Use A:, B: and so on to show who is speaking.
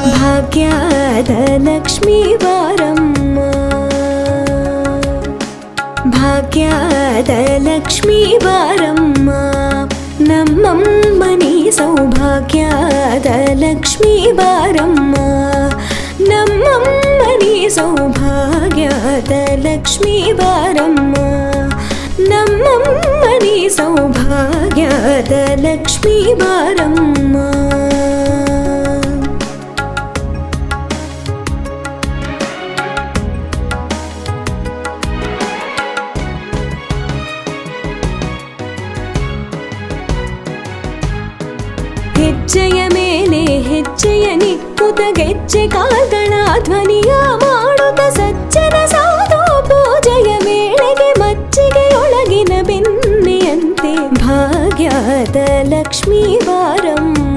A: ಭಾಗ್ಯದ ಲಕ್ಷ್ಮೀ ಬಾರಮ್ಮ, ಭಾಗ್ಯದ ಲಕ್ಷ್ಮೀ ಬಾರಮ್ಮ, ನಮ್ಮಮ್ಮನಿ ಸೌಭಾಗ್ಯದ ಲಕ್ಷ್ಮೀ ಬಾರಮ್ಮ, ನಮ್ಮಮ್ಮನಿ ಸೌಭಾಗ್ಯದ ಲಕ್ಷ್ಮೀ ಬಾರಮ್ಮ, ನಮ್ಮಮ್ಮನಿ ಸೌಭಾಗ್ಯದ ಲಕ್ಷ್ಮೀ ಬಾರಮ್ಮ. ಹೆಜ್ಜೆಯ ಮೇಲೆ ಹೆಜ್ಜೆಯ ನಿಕ್ಕುತ ಗೆಜ್ಜೆ ಕಾಲ್ಗಳ ಧ್ವನಿಯ ಮಾಡುತ್ತ ಸಜ್ಜನ ಸಾಧು ಪೂಜೆಯ ವೇಳೆಗೆ ಮಜ್ಜಿಗೆಯೊಳಗಿನ ಬೆಣ್ಣೆಯಂತೆ ಭಾಗ್ಯದ ಲಕ್ಷ್ಮೀ ಬಾರಮ್ಮ,